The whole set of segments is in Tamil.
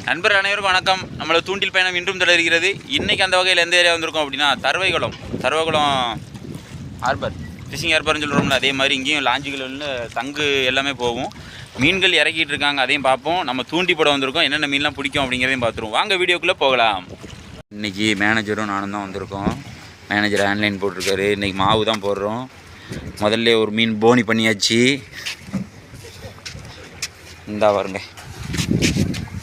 நண்பர் அனைவருக்கும் வணக்கம். நம்மளோட தூண்டில் பயணம் இன்றும் தொடர்கிறது. இன்றைக்கி அந்த வகையில் எந்த ஏரியா வந்திருக்கோம் அப்படின்னா தருவைகுளம் ஹார்பர், ஃபிஷிங் ஹார்பர்னு சொல்கிறோம்ல, அதே மாதிரி இங்கேயும் லாஞ்சுகள் தங்கு எல்லாமே போகும். மீன்கள் இறக்கிட்டு இருக்காங்க, அதையும் பார்ப்போம். நம்ம தூண்டி போட வந்திருக்கோம், என்னென்ன மீன்லாம் பிடிக்கும் அப்படிங்கிறதையும் பார்த்துருவோம். வாங்க வீடியோக்குள்ளே போகலாம். இன்றைக்கி மேனேஜரும் நானும் தான் வந்திருக்கோம். மேனேஜர் ஆன்லைன் போட்டிருக்காரு. இன்றைக்கி மாவு தான் போடுறோம். முதல்ல ஒரு மீன் போனி பண்ணியாச்சு. இந்தா வருங்க,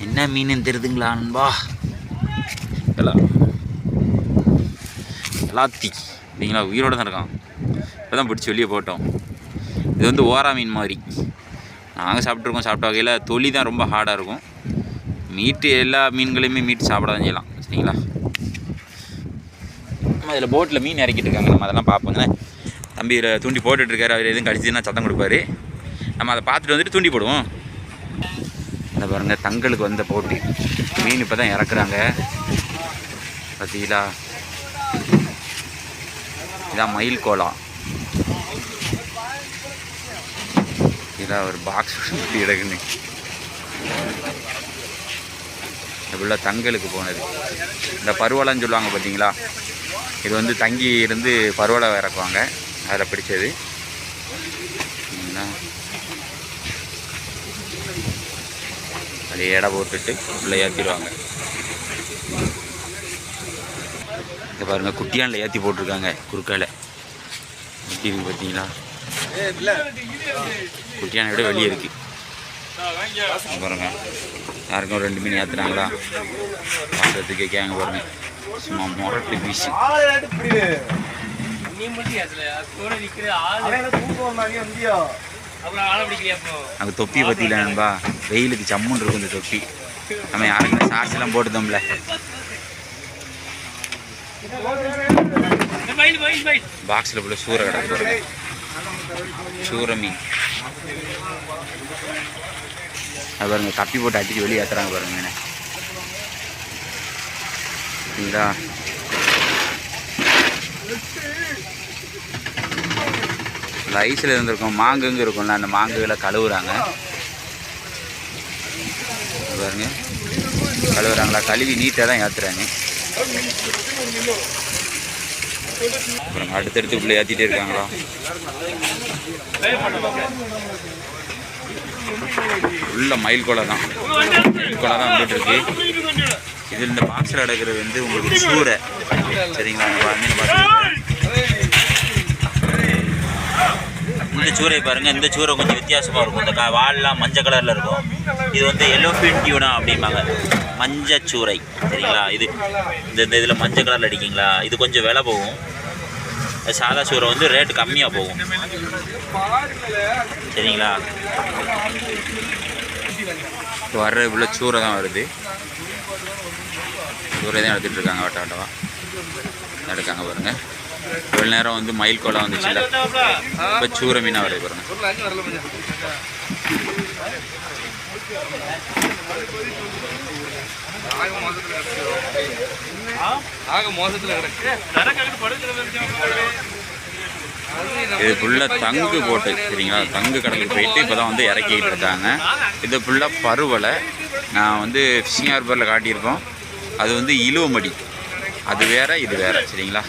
என்ன மீன் தெரியுதுங்களா அன்பா? எல்லாத்தி இல்லைங்களா, உயிரோடு தான் இருக்கான். இப்போ தான் பிடிச்சி வெளியே போட்டோம். இது வந்து ஓரா மீன் மாதிரி நாங்கள் சாப்பிட்ருக்கோம். சாப்பிட்ட வகையில் தொலி தான் ரொம்ப ஹார்டாக இருக்கும். மீட்டு எல்லா மீன்களையுமே மீட்டு சாப்பிட தான் செய்யலாம், சரிங்களா? நம்ம இதில் போட்டில் மீன் இறக்கிட்டு இருக்காங்க, நம்ம அதெல்லாம் பார்ப்போங்க. தம்பி இதில் தூண்டி போட்டுட்ருக்காரு. அவர் எதுவும் கடிச்சுன்னா சத்தம் கொடுப்பாரு. நம்ம அதை பார்த்துட்டு வந்துட்டு தூண்டி போடுவோம். அதை பாருங்கள், தங்களுக்கு வந்த போட்டு மீன் இப்போ தான் இறக்குறாங்க. பார்த்தீங்களா, இதான் மயில் கோலா. இதான் ஒரு பாக்ஸ் இடக்குன்னு இவ்வளோ தங்களுக்கு போனது. இந்த பருவலான்னு சொல்லுவாங்க பார்த்தீங்களா, இது வந்து தங்கி இருந்து பருவலை இறக்குவாங்க. அதில் பிடிச்சது அதை எடை போட்டுட்டு உள்ளே ஏற்றிடுவாங்க. இங்கே பாருங்கள், குட்டியானில் ஏற்றி போட்டிருக்காங்க. குறுக்கால குட்டி இருக்குது பார்த்தீங்களா, குட்டியான விட வெளியே இருக்குது பாருங்க. யாருக்கும் 2 மீன் ஏற்றுனாங்களா பார்க்கறதுக்கு கேட்காங்க பாருங்க. சும்மா முரட்டு வீசி அங்கே தொப்பி பற்றியில நண்பா, வெயிலுக்கு சம்முன்னு இருக்கும் இந்த தொப்பி. நம்ம யாருக்குமே சார்ஜெல்லாம் போட்டுதோம்ல. பாக்ஸில் போல சூறை கிடக்கு, சூறை மீன். அது பாருங்க, கப்பி போட்டு அடிச்சு வெளியே ஏற்றுறாங்க பாருங்க மீனை. சரிங்களா, ஐஸில் இருந்திருக்கும் மாங்குங்க இருக்கும்ல, அந்த மாங்குகளை கழுவுறாங்க பாருங்க. கழுவுறாங்களா, கழுவி நீட்டாக தான் ஏற்றுறாங்க. அப்புறம் அடுத்தடுத்து உள்ளே ஏற்றிட்டே இருக்காங்களா. உள்ள மயில் கோலை தான், மயில் கோலை தான் வந்துட்டு இருக்கு. இதில் இந்த பாக்ஸில் அடக்கிறது வந்து உங்களுக்கு சூறை, சரிங்களா? மீன் பார்த்து இந்த சூரை பாருங்கள். இந்த சூரை கொஞ்சம் வித்தியாசமாக இருக்கும். இந்த வால்லாம் மஞ்சள் கலரில் இருக்கும். இது வந்து எல்லோஃபின் டியூனா அப்படிம்பாங்க, மஞ்சச்சூரை, சரிங்களா? இது இந்த இதில் மஞ்சள் கலரில் அடிக்கிங்களா, இது கொஞ்சம் விலை போகும். சாதா சூரை வந்து ரேட்டு கம்மியாக போகும், சரிங்களா? வர்ற இவ்வளோ சூரை தான் வருது. சூரை தான் எடுத்துகிட்டு இருக்காங்க, வட்ட வட்டவா எடுக்காங்க பாருங்கள். இவ்வளோ நேரம் வந்து மயில் கோலா வந்துச்சுல்ல, இப்போ சூரை மீனாக வருது பாருங்க. இது ஃபுல்லாக தங்கு போட்டு, சரிங்களா? தங்கு கடலுக்கு போயிட்டு இப்போ தான் வந்து இறக்கிட்டு இருக்காங்க. இது ஃபுல்லாக பருவலை. நான் வந்து ஃபிஷிங் ஹார்பரில் காட்டியிருக்கோம். அது வந்து இழுவமடி, அது வேறு இது வேறு, சரிங்களா?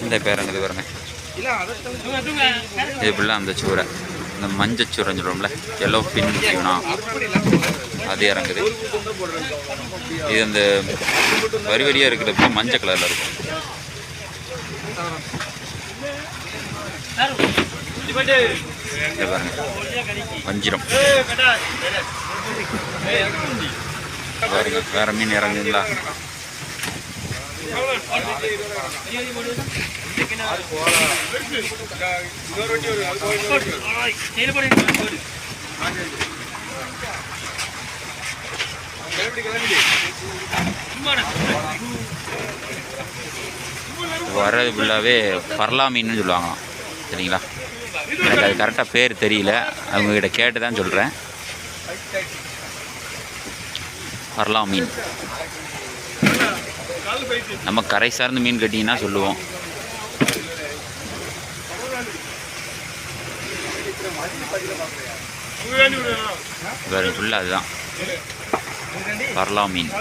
இந்த பேரங்குது பாருங்க. இது ஃபுல்லாக அந்த சூரை, இந்த மஞ்சள் சூரைன்னு சொல்கிறோம்ல, எல்லோ பின் டியூனா, அது இறங்குது. இது அந்த வரி வரியாக இருக்கிறப்ப மஞ்சள் கலரில் இருக்கும். பாருங்க, வஞ்சிரம் பாருங்க. வேற மீன் இறங்குங்களா? வர்றது ஃபுல்லாகவே பர்லா மீன்னு சொல்லுவாங்களாம், சரிங்களா? எனக்கு அது கரெக்டாக பேர் தெரியல, அவங்கக்கிட்ட கேட்டு தான் சொல்கிறேன். பர்லா மீன் நம்ம கரை சார்ந்த மீன் கட்டிங்கன்னா சொல்லுவோம். வேறு ஃபுல்லாக அதுதான் பரலா மீன்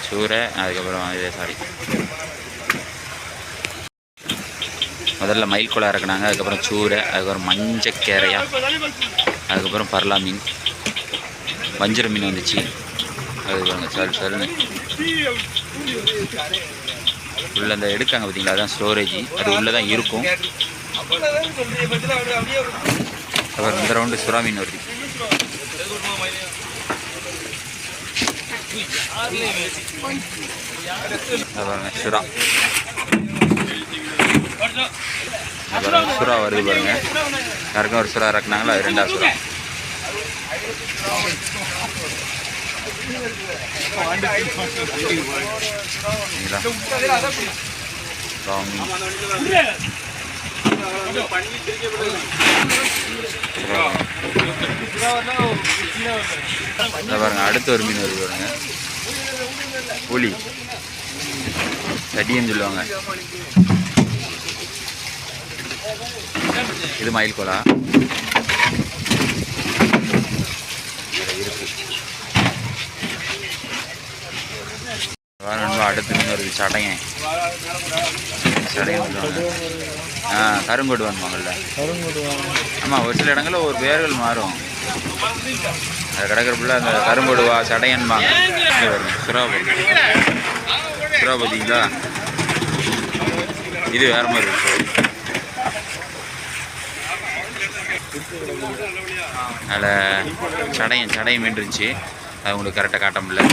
சூரை. அதுக்கப்புறம் இது சாரி முதல்ல மயில் குளம் இறக்குனாங்க, அதுக்கப்புறம் சூரை, அதுக்கப்புறம் மஞ்சக்கேரையா, அதுக்கப்புறம் பரலா மீன், வஞ்சிர மீன் வந்துச்சு. அதுக்கப்புறம் சொல்லுங்க உள்ள அந்த எடுக்காங்க பார்த்தீங்களா, அதுதான் ஸ்டோரேஜ், அது உள்ளே தான் இருக்கும். அப்புறம் இந்த ரவுண்டு சுறா மீன் வருது. பாருங்க சுறா, பாருங்க சுறா வருது பாருங்க. யாருக்கும் ஒரு சுறா இறக்குனாங்களா, அது 2வது சுறா. பாருங்க அடுத்த ஒரு மீன் வருது பாருங்க, புலி தடின்னு சொல்லுவாங்க. இது மயில் கோலா இருக்கு. அடுத்த மீன் வருது சடையன். கருங்கோடு வாங்குவாங்கல்ல. ஆமாம், ஒரு சில இடங்களில் ஒரு பேர்கள் மாறும். அது கிடக்கிறப்புல அந்த கருங்கோடுவா சடையன்பாங்க. சுறாபதி சுறாபதிங்களா, இது வேற மாதிரி இருக்கு. அதில் சடையன் மீன் இருந்துச்சு, அது உங்களுக்கு கரெக்டாக காட்ட முடியல.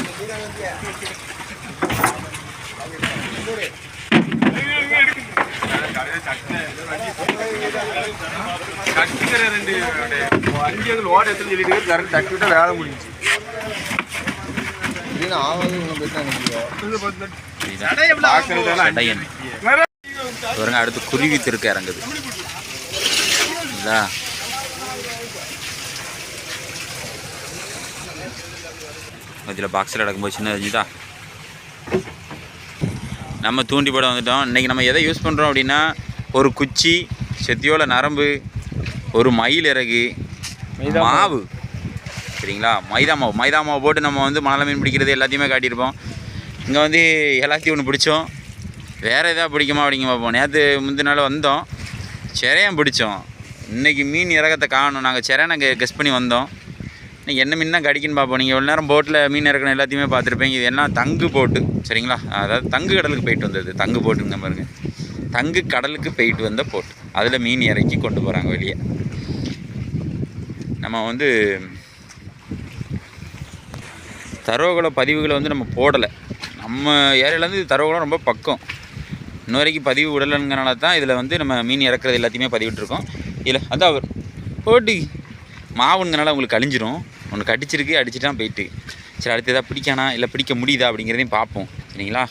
வேலை முடிஞ்சு அடுத்து குருவி திருக்க இறங்குது. இதில் பாக்ஸில் நடக்கும்போது சின்ன இருந்துதா. நம்ம தூண்டி போட வந்துட்டோம். இன்றைக்கி நம்ம எதை யூஸ் பண்ணுறோம் அப்படின்னா, ஒரு குச்சி, செத்தியோல நரம்பு, ஒரு மயில் இறகு, மாவு, சரிங்களா, மைதா மாவு போட்டு நம்ம வந்து மணலை மீன் பிடிக்கிறது எல்லாத்தையுமே காட்டியிருப்போம். இங்கே வந்து எல்லாத்தையும் ஒன்று பிடிச்சோம். வேறு எதாவது பிடிக்குமா அப்படிங்க பார்ப்போம். நேற்று முந்தின நாள் வந்தோம், சிறையம் பிடிச்சோம். இன்றைக்கி மீன் இறக்கத்தை காணணும். நாங்கள் சிறையை கெஸ் பண்ணி வந்தோம். இன்றைக்கி என்ன மீன் தான் கடிக்குன்னு பார்ப்போம். நீங்கள் எவ்வளோ நேரம் போட்டில் மீன் இறக்கணும் எல்லாத்தையுமே பார்த்துருப்பீங்க. இது என்ன தங்கு போட்டு, சரிங்களா, அதாவது தங்கு கடலுக்கு போயிட்டு வந்தது. தங்கு போட்டுங்க பாருங்கள், தங்கு கடலுக்கு போயிட்டு வந்த போட்டு, அதில் மீன் இறக்கி கொண்டு போகிறாங்க வெளியே. நம்ம வந்து தரவுகளை பதிவுகளை வந்து நம்ம போடலை. நம்ம ஏரியாவிலேருந்து தரவுகளும் ரொம்ப பக்கம், இன்ன வரைக்கும் பதிவு விடலைங்கிறனால தான் இதில் வந்து நம்ம மீன் இறக்குறது எல்லாத்தையுமே பதிவிட்டுருக்கோம். இதில் அதான் அவர் போட்டு மாவுங்கிறனால உங்களுக்கு அழிஞ்சிரும். ஒன்று கடிச்சிருக்கு, அடிச்சுட்டான் போயிட்டு. சரி, அடுத்து எதாவது பிடிக்கானா இல்லை பிடிக்க முடியுதா அப்படிங்கிறதையும் பார்ப்போம், சரிங்களா.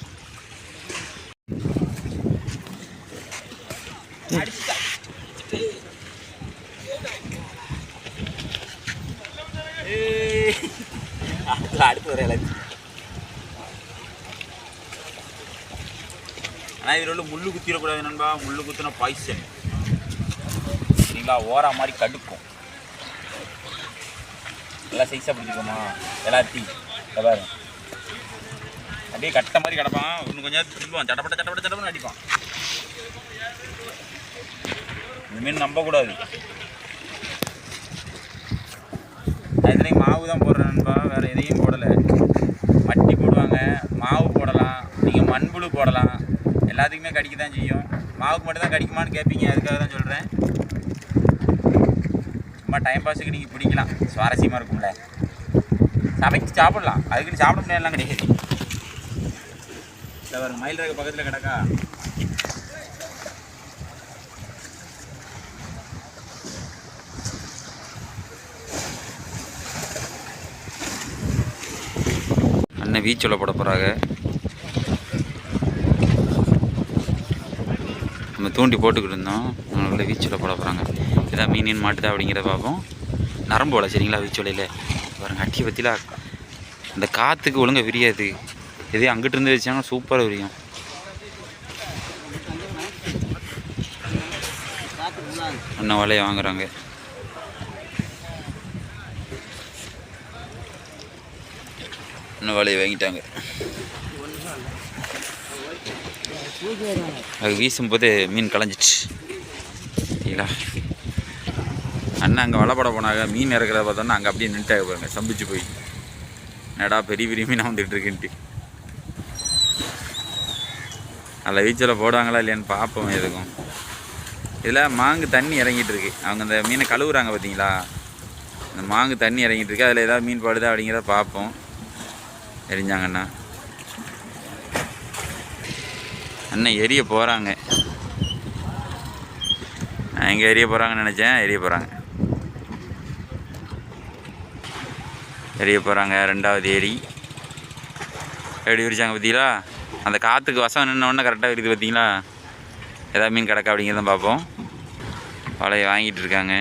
அடுத்து வர எல்லாத்தையும் ஆனால் இதில் உள்ள முள்ளு குத்திடக்கூடாது நண்பா. முள்ளு குத்தின பாய்சன், சரிங்களா, ஓரா மாதிரி கடுக்கும். நல்லா சைஸாக பிடிச்சிக்கோமா எல்லாத்தையும். பாருங்க அப்படியே கட்ட மாதிரி கிடப்பான். இன்னும் கொஞ்சம் திரும்புவான், சட்டப்பட்ட அடிப்பான். இந்த மீன் நம்பக்கூடாது. நான் இதுலேயும் மாவு தான் போடுறேன் நண்பா, வேறு எதையும் போடலை. மட்டி போடுவாங்க, மாவு போடலாம், நீங்கள் மண்புழு போடலாம், எல்லாத்துக்குமே கடிக்க தான் செய்யும். மாவுக்கு மட்டும் தான் கடிக்குமான்னு கேட்பீங்க, அதுக்காக தான் சொல்கிறேன். சும்மா டைம் பாஸுக்கு நீங்கள் பிடிக்கலாம், சுவாரஸ்யமாக இருக்கும்ல. சமைச்சு சாப்பிடலாம், அதுக்குன்னு சாப்பிட முடியாதுலாம் கிடையாது. இல்லை வரும் மயில் ரக பக்கத்தில் கிடக்கா. அண்ணன் வீச்சொல்ல போட போகிறாங்க. நம்ம தூண்டி போட்டுக்கிட்டு இருந்தோம், அவங்கள வீச்சொல்ல போட போகிறாங்க. இதான் மீன் மாட்டுதா அப்படிங்கிறத பார்ப்போம். நரம்போல, சரிங்களா, வீச்சொலையில் பாருங்க. அட்டியை பற்றிலாம் இந்த காற்றுக்கு ஒழுங்காக விரியாது. இதே அங்கிட்டு இருந்து வச்சாங்கன்னா சூப்பராக விரியும். அண்ணன் வலையை வாங்குறாங்க. இன்னும் வலையை வாங்கிட்டாங்க. அது வீசும்போது மீன் களைஞ்சிச்சு. சரிங்களா, அண்ணன் அங்கே வலை போட போனாங்க. மீன் இறக்குறத பார்த்தோன்னா அங்கே அப்படியே நின்ட்டாங்க பாருங்க, சம்பிச்சு போய். என்னடா பெரிய பெரிய மீனாக வந்துட்டு இருக்குன்ட்டு. அதில் வீச்சில் போடுவாங்களா இல்லையான்னு பார்ப்போம். எதுக்கும் இதில் மாங்கு தண்ணி இறங்கிட்டு இருக்கு. அவங்க அந்த மீனை கழுவுறாங்க பார்த்தீங்களா, அந்த மாங்கு தண்ணி இறங்கிட்டு இருக்கு. அதில் ஏதாவது மீன் படுதா அப்படிங்கிறத பார்ப்போம். எரிஞ்சாங்கண்ணா அண்ணன் எரிய போகிறாங்க. நான் எங்கே எரிய போகிறாங்கன்னு நினச்சேன். எரிய போகிறாங்க. ரெண்டாவது ஏரி எப்படி விரிச்சாங்க பார்த்தீங்களா. அந்த காற்றுக்கு வசம் நின்னோடனே கரெக்டாக இருக்குது பார்த்தீங்களா. ஏதாவது மீன் கிடக்கா அப்படிங்கிறத பார்ப்போம். வலையை வாங்கிட்டு இருக்காங்க.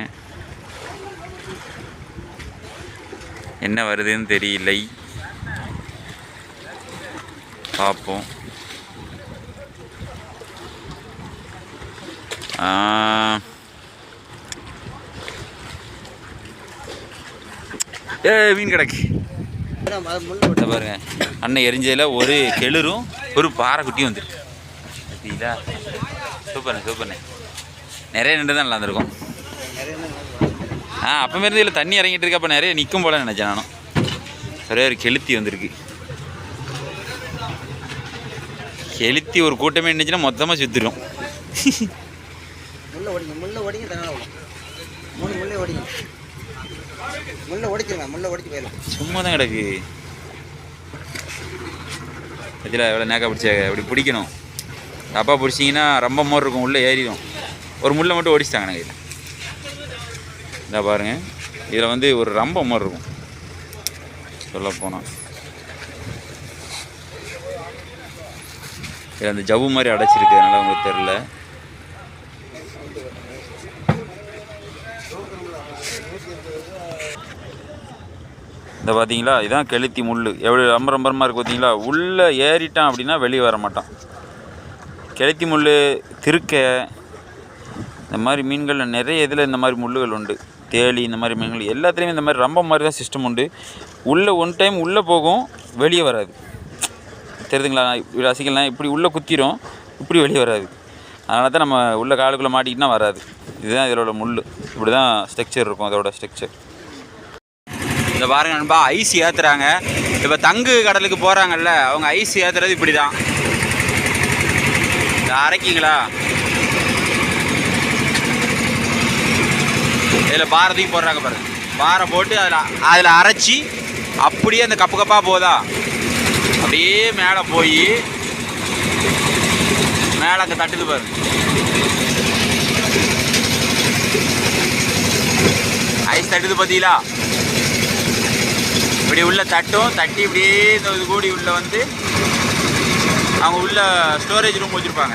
என்ன வருதுன்னு தெரியலை, பார்ப்போம். மீன் கிடக்கு பாருங்க. அண்ணன் எரிஞ்சதில் ஒரு கெளுரும் ஒரு பாறை குட்டியும் வந்துருக்கு பார்த்தீங்களா. சூப்பர்ண்ணே. நிறைய நின்று தான் நல்லா இருந்திருக்கும். அப்போ இருந்து இதில் தண்ணி இறங்கிட்டு இருக்கு. அப்போ நிறைய நிற்கும் போல நினச்சேன் நானும். ஒரே ஒரு கெளுத்தி வந்திருக்கு. கெளுத்தி ஒரு கூட்டமே இருந்துச்சுன்னா மொத்தமாக சுற்றிடும். சும்மா தான் கிடக்கு. இதில் எவ்வளோ நேக்கா பிடிச்ச அப்படி பிடிக்கணும். தப்பாக பிடிச்சிங்கன்னா ரொம்ப மோர் இருக்கும், உள்ளே ஏறிடும். ஒரு முள்ளை மட்டும் ஓடிச்சிட்டாங்க எனக்கு. இதில் இதை பாருங்கள், இதில் வந்து ஒரு ரொம்ப மோர் இருக்கும் சொல்ல போனால். இதில் அந்த ஜவ்வு மாதிரி அடைச்சிருக்கு, அதனால் உங்களுக்கு தெரில. இந்த பார்த்தீங்களா, இதுதான் கெளுத்தி முள். எவ்வளோ ரம்பரம்பரமாக இருக்குது பார்த்தீங்களா. உள்ளே ஏறிட்டான் அப்படின்னா வெளியே வர மாட்டான். கெளுத்தி முள், திருக்க, இந்த மாதிரி மீன்கள் நிறைய இதில் இந்த மாதிரி முள்ளுகள் உண்டு. தேளி, இந்த மாதிரி மீன்கள் எல்லாத்துலேயுமே இந்த மாதிரி ரொம்ப மாதிரி தான் சிஸ்டம் உண்டு. உள்ளே ஒன் டைம் உள்ளே போகும், வெளியே வராது. தெரியுதுங்களா, ரசிக்கலாம் இப்படி உள்ளே குத்திரும், இப்படி வெளியே வராது. அதனால தான் நம்ம உள்ளே காலுக்குள்ளே மாட்டிக்கிட்டா வராது. இதுதான் இதோட முள். இப்படி தான் ஸ்ட்ரக்சர் இருக்கும் அதோட ஸ்ட்ரக்சர். இந்த பாருங்க நண்பா, ஐஸ் ஏற்றுறாங்க. இப்போ தங்கு கடலுக்கு போகிறாங்கல்ல, அவங்க ஐஸ் ஏற்றுறது இப்படி தான். இந்த அரைக்கிங்களா, இதில் பாரதியும் போடுறாங்க பாருங்க. பாறை போட்டு அதில் அரைச்சி அப்படியே அந்த கப்பு கப்பாக போதா அப்படியே மேலே போய் மேலே அங்கே தட்டுது பாருங்க. ஐஸ் தட்டுது பார்த்தீங்களா. இப்படி உள்ள தட்டும், தட்டி இப்படியே இந்த இது கூடி உள்ள வந்து அவங்க உள்ள ஸ்டோரேஜ் ரூம் வச்சுருப்பாங்க.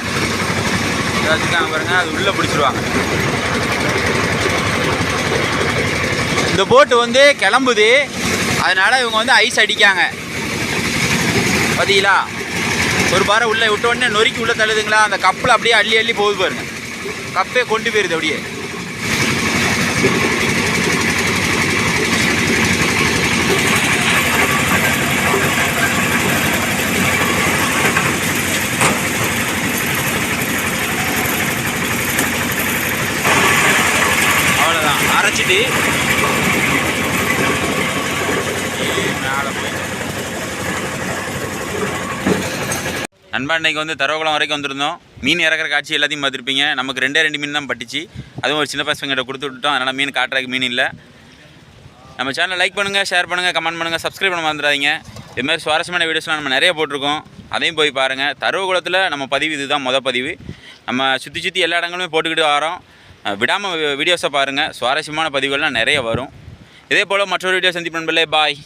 வச்சுருக்காங்க பாருங்க, அது உள்ளே பிடிச்சிருவாங்க. இந்த போட்டு வந்து கிளம்புது, அதனால் இவங்க வந்து ஐஸ் அடிக்காங்க பார்த்தீங்களா. ஒரு பாறை உள்ளே விட்ட உடனே நொறுக்கி உள்ளே தள்ளுதுங்களா, அந்த கப்பில் அப்படியே அள்ளி அள்ளி போகுது பாருங்க. கப்பே கொண்டு போயிருது அப்படியே. அவ்வளோதான், அரைச்சிட்டு மேலே போயிட்டு. நண்பா, இன்றைக்கி வந்து தரவகுளம் வரைக்கும் வந்திருந்தோம். மீன் இறக்குற காட்சி எல்லாத்தையும் பார்த்துருப்பீங்க. நமக்கு 2 மீன் தான் பட்டுச்சு. அதுவும் ஒரு சின்ன பசங்கிட்ட கொடுத்து விட்டுட்டோம். அதனால் மீன் காட்டுறதுக்கு மீன் இல்லை. நம்ம சேனலை லைக் பண்ணுங்கள், ஷேர் பண்ணுங்கள், கமெண்ட் பண்ணுங்கள், சப்ஸ்கிரைப் பண்ண மறந்துடாதீங்க. இதுமாதிரி சுவாரஸ்யமான வீடியோஸ்லாம் நம்ம நிறைய போட்டிருக்கோம். அதையும் போய் பாருங்கள். தரவகுளத்தில் நம்ம பதிவு இதுதான் மொதல் பதிவு. நம்ம சுற்றி எல்லா இடங்களுமே போட்டுக்கிட்டு வரோம். விடாமல் வீடியோஸை பாருங்கள். சுவாரஸ்யமான பதிவுகள்லாம் நிறைய வரும். இதே போல் மற்றொரு வீடியோ சந்திப்பேன். பாய்.